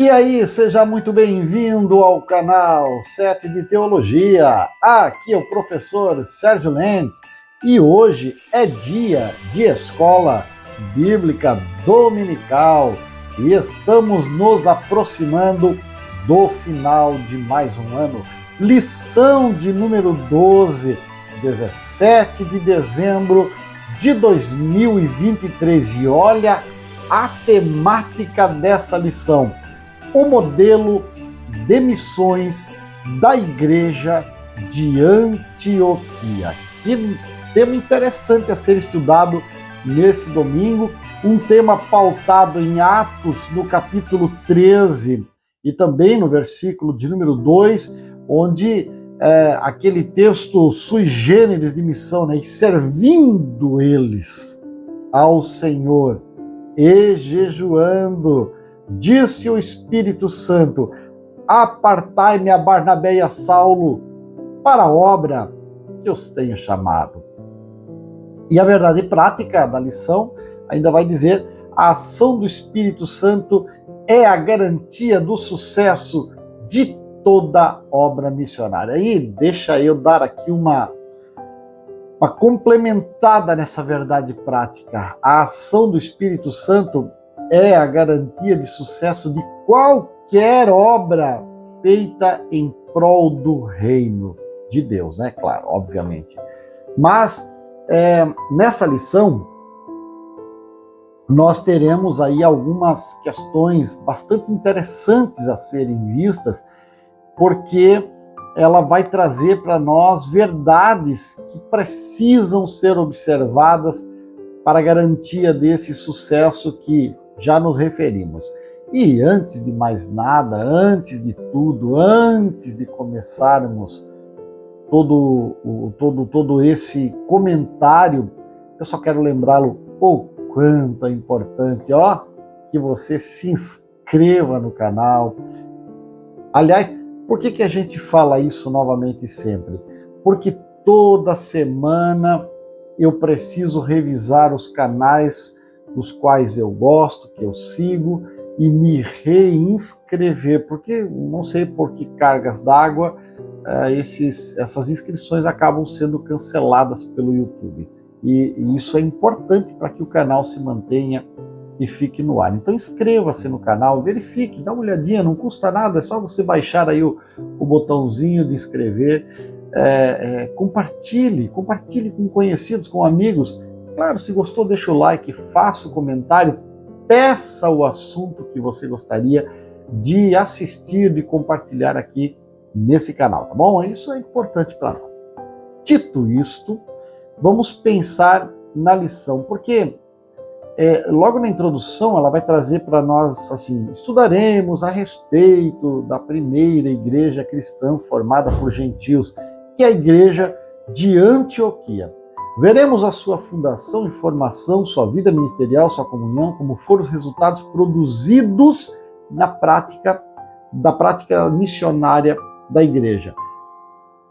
E aí, seja muito bem-vindo ao canal 7 de Teologia. Aqui é o professor Sérgio Lendes e hoje é dia de Escola Bíblica Dominical e estamos nos aproximando do final de mais um ano. Lição de número 12, 17 de dezembro de 2023. E olha a temática dessa lição: o modelo de missões da Igreja de Antioquia. Que tema interessante a ser estudado nesse domingo, um tema pautado em Atos, no capítulo 13, e também no versículo de número 2, onde aquele texto sui generis de missão, né? E servindo eles ao Senhor e jejuando, disse o Espírito Santo: apartai-me a Barnabé e a Saulo para a obra que os tenho chamado. E a verdade prática da lição ainda vai dizer: a ação do Espírito Santo é a garantia do sucesso de toda obra missionária. E deixa eu dar aqui uma complementada nessa verdade prática. A ação do Espírito Santo é a garantia de sucesso de qualquer obra feita em prol do reino de Deus, né? Claro, obviamente. Mas nessa lição nós teremos aí algumas questões bastante interessantes a serem vistas, porque ela vai trazer para nós verdades que precisam ser observadas para a garantia desse sucesso que já nos referimos. E antes de mais nada, antes de tudo, antes de começarmos todo esse comentário, eu só quero lembrá-lo o quanto é importante, que você se inscreva no canal. Aliás, por que a gente fala isso novamente sempre? Porque toda semana eu preciso revisar os canais dos quais eu gosto, que eu sigo, e me reinscrever, porque não sei por que cargas d'água essas inscrições acabam sendo canceladas pelo YouTube. E isso é importante para que o canal se mantenha e fique no ar. Então inscreva-se no canal, verifique, dá uma olhadinha, não custa nada, é só você baixar aí o botãozinho de inscrever, compartilhe com conhecidos, com amigos. Claro, se gostou, deixa o like, faça o comentário, peça o assunto que você gostaria de assistir, de compartilhar aqui nesse canal, tá bom? Isso é importante para nós. Dito isto, vamos pensar na lição, porque logo na introdução ela vai trazer para nós assim: estudaremos a respeito da primeira igreja cristã formada por gentios, que é a igreja de Antioquia. Veremos a sua fundação e formação, sua vida ministerial, sua comunhão, como foram os resultados produzidos da prática missionária da igreja.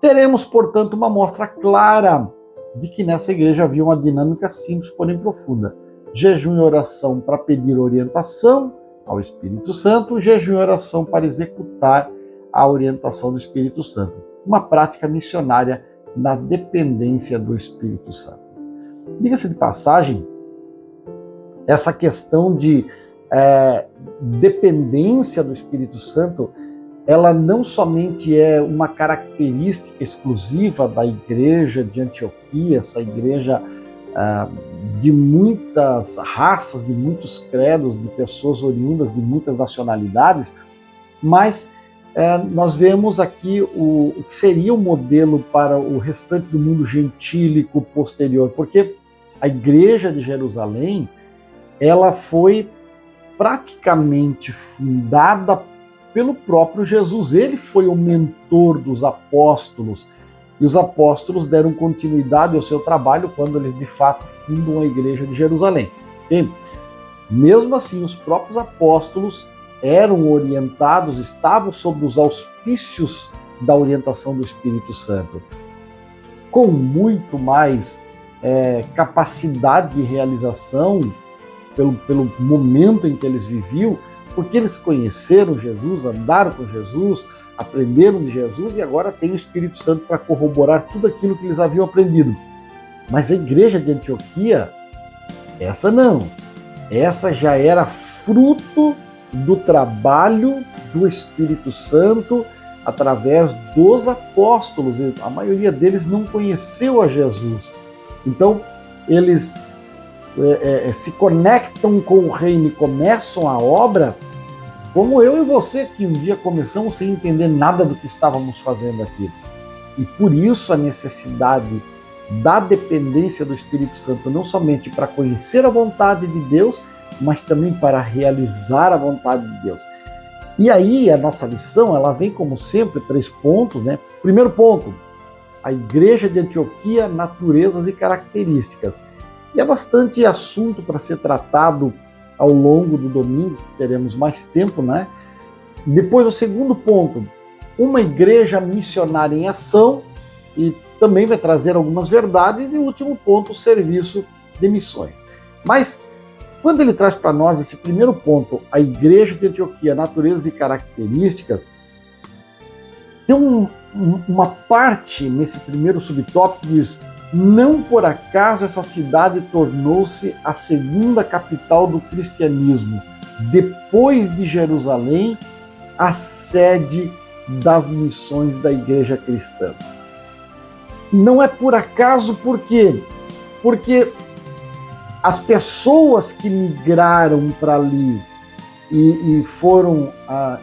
Teremos, portanto, uma amostra clara de que nessa igreja havia uma dinâmica simples, porém profunda: jejum e oração para pedir orientação ao Espírito Santo, jejum e oração para executar a orientação do Espírito Santo. Uma prática missionária na dependência do Espírito Santo. Diga-se de passagem, essa questão de dependência do Espírito Santo, ela não somente é uma característica exclusiva da igreja de Antioquia, essa igreja de muitas raças, de muitos credos, de pessoas oriundas de muitas nacionalidades, mas nós vemos aqui o que seria o modelo para o restante do mundo gentílico posterior, porque a igreja de Jerusalém, ela foi praticamente fundada pelo próprio Jesus. Ele foi o mentor dos apóstolos, e os apóstolos deram continuidade ao seu trabalho quando eles de fato fundam a igreja de Jerusalém. E, mesmo assim, os próprios apóstolos eram orientados, estavam sob os auspícios da orientação do Espírito Santo, com muito mais capacidade de realização pelo momento em que eles viviam porque eles conheceram Jesus, andaram com Jesus, aprenderam de Jesus e agora tem o Espírito Santo para corroborar tudo aquilo que eles haviam aprendido. Mas a igreja de Antioquia, essa não. Essa já era fruto do trabalho do Espírito Santo através dos apóstolos. A maioria deles não conheceu a Jesus. Então, eles se conectam com o reino e começam a obra, como eu e você, que um dia começamos sem entender nada do que estávamos fazendo aqui. E por isso a necessidade da dependência do Espírito Santo, não somente para conhecer a vontade de Deus, mas também para realizar a vontade de Deus. E aí a nossa lição, ela vem como sempre, 3 pontos, né? Primeiro ponto, a igreja de Antioquia, naturezas e características. E é bastante assunto para ser tratado ao longo do domingo, teremos mais tempo, né? Depois o segundo ponto, uma igreja missionária em ação, e também vai trazer algumas verdades, e o último ponto, o serviço de missões. Mas quando ele traz para nós esse primeiro ponto, a igreja de Antioquia, naturezas e características, tem uma parte nesse primeiro subtópico que diz: não por acaso essa cidade tornou-se a segunda capital do cristianismo, depois de Jerusalém, a sede das missões da igreja cristã. Não é por acaso, por quê? Porque as pessoas que migraram para ali e foram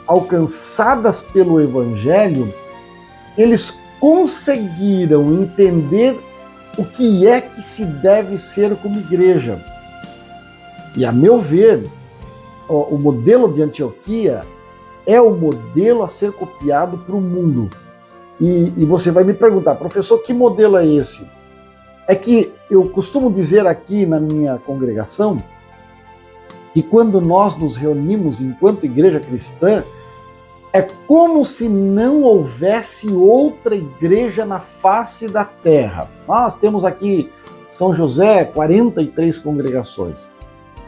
alcançadas pelo Evangelho, eles conseguiram entender o que é que se deve ser como igreja. E, a meu ver, o modelo de Antioquia é o modelo a ser copiado para o mundo. E você vai me perguntar, professor, que modelo é esse? É que eu costumo dizer aqui na minha congregação que quando nós nos reunimos enquanto igreja cristã, é como se não houvesse outra igreja na face da terra. Nós temos aqui São José, 43 congregações.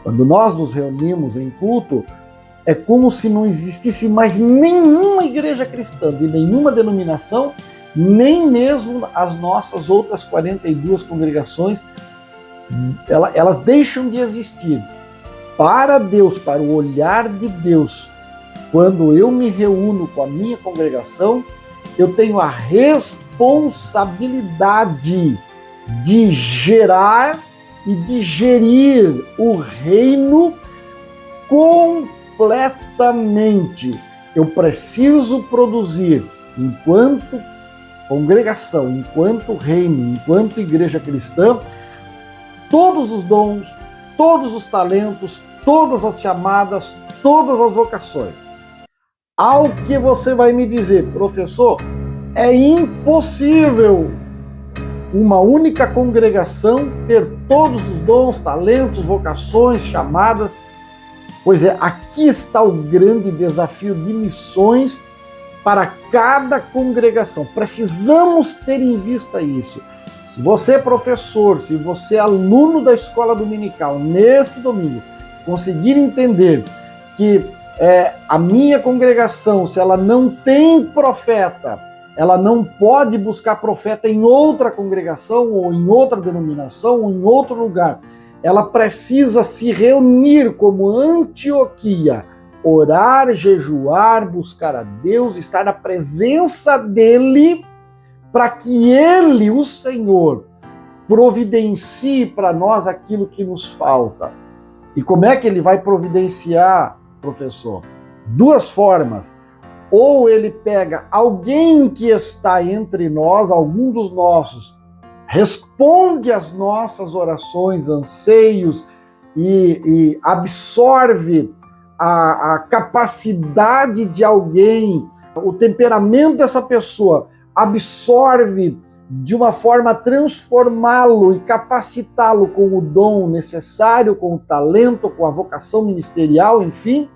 Quando nós nos reunimos em culto, é como se não existisse mais nenhuma igreja cristã, de nenhuma denominação, nem mesmo as nossas outras 42 congregações, elas deixam de existir. Para Deus, para o olhar de Deus, quando eu me reúno com a minha congregação, eu tenho a responsabilidade de gerar e de gerir o reino completamente. Eu preciso produzir, enquanto congregação, enquanto reino, enquanto igreja cristã, todos os dons, todos os talentos, todas as chamadas, todas as vocações. Ao que você vai me dizer, professor, é impossível uma única congregação ter todos os dons, talentos, vocações, chamadas. Pois é, aqui está o grande desafio de missões para cada congregação. Precisamos ter em vista isso. Se você é professor, se você é aluno da escola dominical, neste domingo, conseguir entender que a minha congregação, se ela não tem profeta, ela não pode buscar profeta em outra congregação, ou em outra denominação, ou em outro lugar. Ela precisa se reunir como Antioquia, orar, jejuar, buscar a Deus, estar na presença dele, para que ele, o Senhor, providencie para nós aquilo que nos falta. E como é que ele vai providenciar, professor? 2 formas. Ou ele pega alguém que está entre nós, algum dos nossos, responde às nossas orações, anseios e absorve a capacidade de alguém, o temperamento dessa pessoa, absorve de uma forma a transformá-lo e capacitá-lo com o dom necessário, com o talento, com a vocação ministerial, enfim,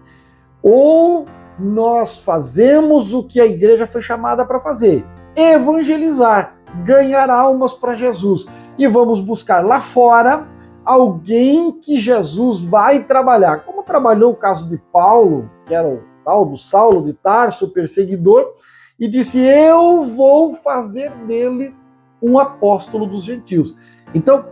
ou nós fazemos o que a igreja foi chamada para fazer, evangelizar, ganhar almas para Jesus, e vamos buscar lá fora alguém que Jesus vai trabalhar, como trabalhou o caso de Paulo, que era o tal do Saulo de Tarso, o perseguidor, e disse: eu vou fazer dele um apóstolo dos gentios. Então,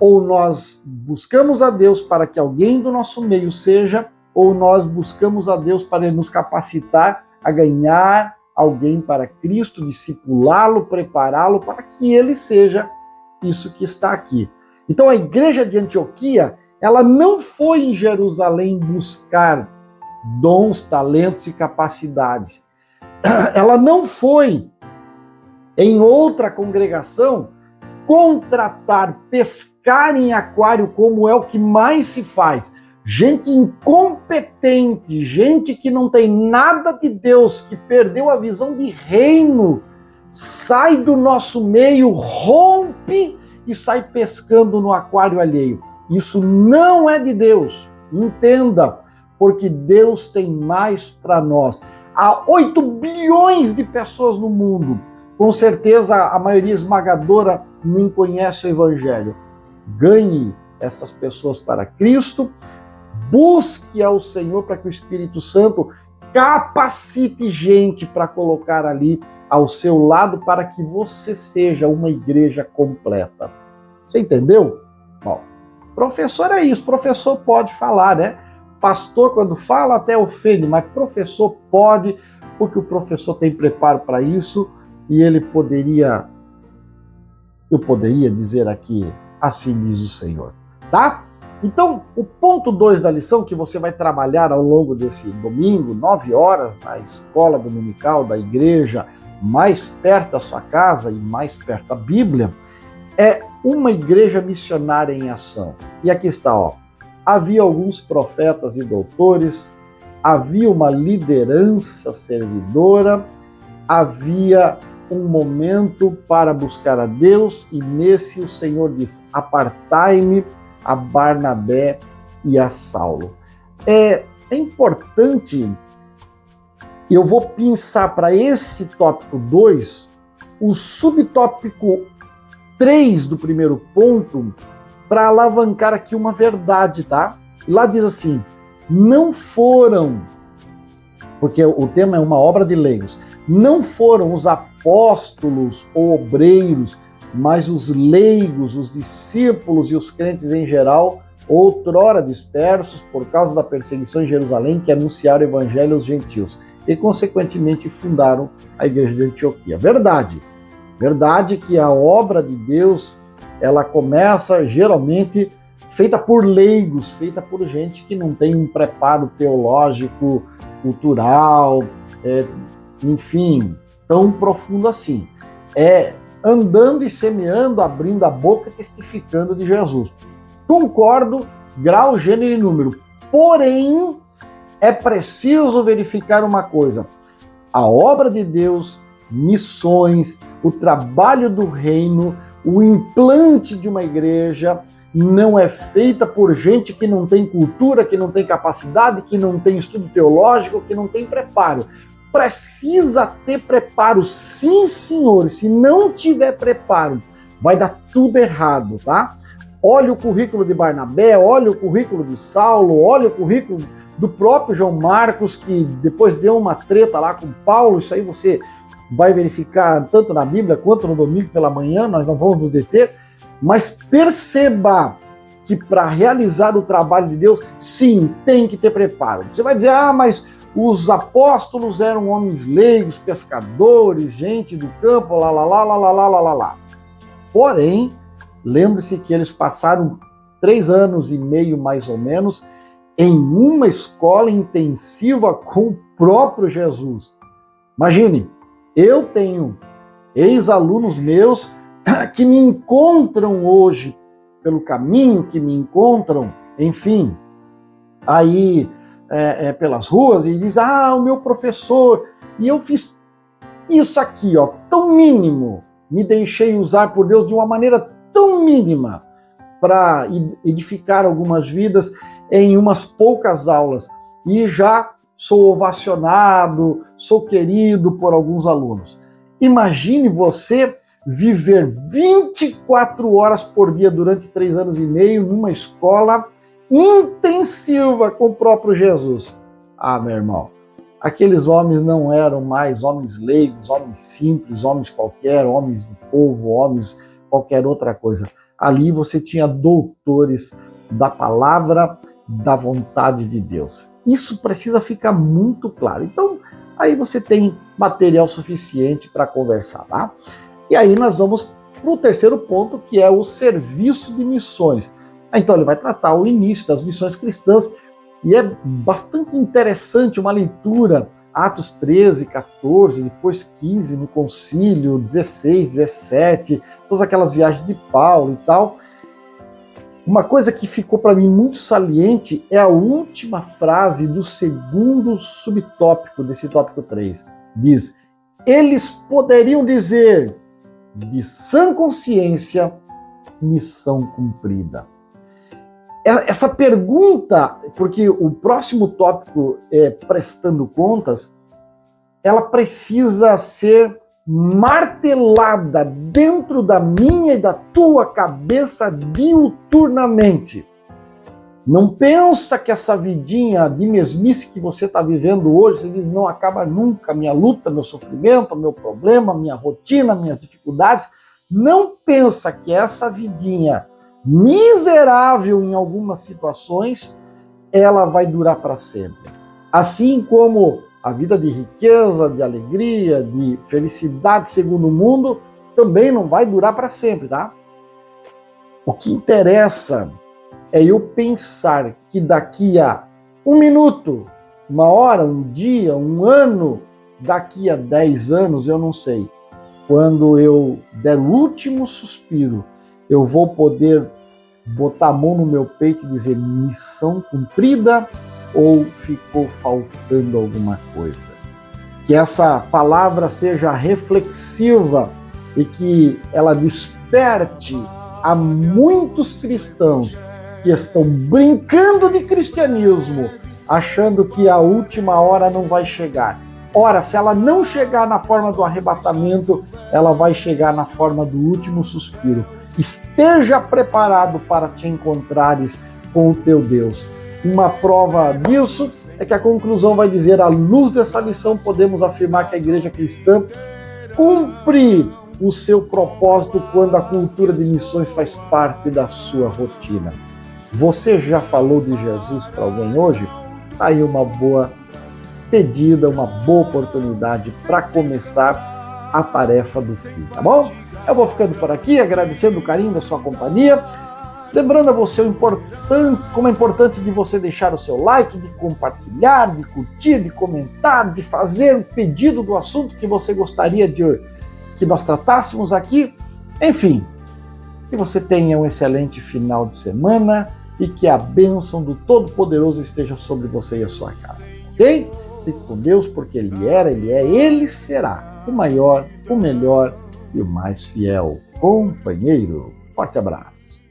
ou nós buscamos a Deus para que alguém do nosso meio seja, ou nós buscamos a Deus para nos capacitar a ganhar alguém para Cristo, discipulá-lo, prepará-lo para que ele seja isso que está aqui. Então a igreja de Antioquia, ela não foi em Jerusalém buscar dons, talentos e capacidades. Ela não foi em outra congregação contratar, pescar em aquário, como é o que mais se faz. Gente incompetente, gente que não tem nada de Deus, que perdeu a visão de reino, sai do nosso meio, rompe e sai pescando no aquário alheio. Isso não é de Deus, entenda, porque Deus tem mais para nós. Há 8 bilhões de pessoas no mundo. Com certeza a maioria esmagadora nem conhece o Evangelho. Ganhe estas pessoas para Cristo, busque ao Senhor para que o Espírito Santo capacite gente para colocar ali ao seu lado para que você seja uma igreja completa. Você entendeu? Bom, professor é isso, professor pode falar, né? Pastor, quando fala, até ofende, mas professor pode, porque o professor tem preparo para isso e ele poderia, eu poderia dizer aqui, assim diz o Senhor, tá? Então, o ponto 2 da lição que você vai trabalhar ao longo desse domingo, 9 horas, na escola dominical da igreja, mais perto da sua casa e mais perto da Bíblia, é uma igreja missionária em ação. E aqui está, ó. Havia alguns profetas e doutores, havia uma liderança servidora, havia um momento para buscar a Deus, e nesse o Senhor diz: apartai-me a Barnabé e a Saulo. É importante, eu vou pensar para esse tópico 2, o subtópico 3 do primeiro ponto, para alavancar aqui uma verdade, tá? E lá diz assim: não foram, porque o tema é uma obra de leigos, não foram os apóstolos ou obreiros, mas os leigos, os discípulos e os crentes em geral, outrora dispersos por causa da perseguição em Jerusalém, que anunciaram o evangelho aos gentios e, consequentemente, fundaram a igreja de Antioquia. Verdade que a obra de Deus, ela começa geralmente feita por leigos, feita por gente que não tem um preparo teológico, cultural, enfim, tão profundo assim. Andando e semeando, abrindo a boca, testificando de Jesus. Concordo, grau, gênero e número. Porém, é preciso verificar uma coisa. A obra de Deus, missões, o trabalho do reino, o implante de uma igreja, não é feita por gente que não tem cultura, que não tem capacidade, que não tem estudo teológico, que não tem preparo. Precisa ter preparo, sim, senhor. Se não tiver preparo, vai dar tudo errado, tá? Olha o currículo de Barnabé, olha o currículo de Saulo, olha o currículo do próprio João Marcos, que depois deu uma treta lá com Paulo. Isso aí você vai verificar tanto na Bíblia quanto no domingo pela manhã, nós não vamos nos deter. Mas perceba que para realizar o trabalho de Deus, sim, tem que ter preparo. Você vai dizer: mas os apóstolos eram homens leigos, pescadores, gente do campo, lá. Porém, lembre-se que eles passaram 3 anos e meio, mais ou menos, em uma escola intensiva com o próprio Jesus. Imagine, eu tenho ex-alunos meus que me encontram hoje pelo caminho, que me encontram, enfim, aí pelas ruas e diz: o meu professor, e eu fiz isso aqui, ó, tão mínimo, me deixei usar por Deus de uma maneira tão mínima para edificar algumas vidas em umas poucas aulas, e já sou ovacionado, sou querido por alguns alunos. Imagine você viver 24 horas por dia durante 3 anos e meio numa escola intensiva com o próprio Jesus. Ah, meu irmão, aqueles homens não eram mais homens leigos, homens simples, homens qualquer, homens do povo, homens qualquer outra coisa. Ali você tinha doutores da palavra, da vontade de Deus. Isso precisa ficar muito claro. Então, aí você tem material suficiente para conversar, tá? E aí nós vamos para o terceiro ponto, que é o serviço de missões. Então ele vai tratar o início das missões cristãs, e é bastante interessante uma leitura, Atos 13, 14, depois 15, no concílio, 16, 17, todas aquelas viagens de Paulo e tal. Uma coisa que ficou para mim muito saliente é a última frase do segundo subtópico desse tópico 3. Diz: eles poderiam dizer, de sã consciência, missão cumprida. Essa pergunta, porque o próximo tópico é prestando contas, ela precisa ser martelada dentro da minha e da tua cabeça diuturnamente. Não pensa que essa vidinha de mesmice que você está vivendo hoje, você diz, não acaba nunca, minha luta, meu sofrimento, meu problema, minha rotina, minhas dificuldades. Não pensa que essa vidinha miserável em algumas situações, ela vai durar para sempre. Assim como a vida de riqueza, de alegria, de felicidade segundo o mundo, também não vai durar para sempre, tá? O que interessa é eu pensar que daqui a 1 minuto, 1 hora, 1 dia, 1 ano, daqui a 10 anos, eu não sei, quando eu der o último suspiro, eu vou poder botar a mão no meu peito e dizer missão cumprida ou ficou faltando alguma coisa. Que essa palavra seja reflexiva e que ela desperte a muitos cristãos que estão brincando de cristianismo, achando que a última hora não vai chegar. Ora, se ela não chegar na forma do arrebatamento, ela vai chegar na forma do último suspiro. Esteja preparado para te encontrares com o teu Deus. Uma prova disso é que a conclusão vai dizer, à luz dessa lição, podemos afirmar que a igreja cristã cumpre o seu propósito quando a cultura de missões faz parte da sua rotina. Você já falou de Jesus para alguém hoje? Tá aí uma boa pedida, uma boa oportunidade para começar a tarefa do filho, tá bom? Eu vou ficando por aqui, agradecendo o carinho da sua companhia. Lembrando a você como é importante de você deixar o seu like, de compartilhar, de curtir, de comentar, de fazer um pedido do assunto que você gostaria de que nós tratássemos aqui. Enfim, que você tenha um excelente final de semana e que a bênção do Todo-Poderoso esteja sobre você e a sua casa, ok? Fique com Deus, porque Ele era, Ele é, Ele será o maior, o melhor e o mais fiel companheiro. Forte abraço.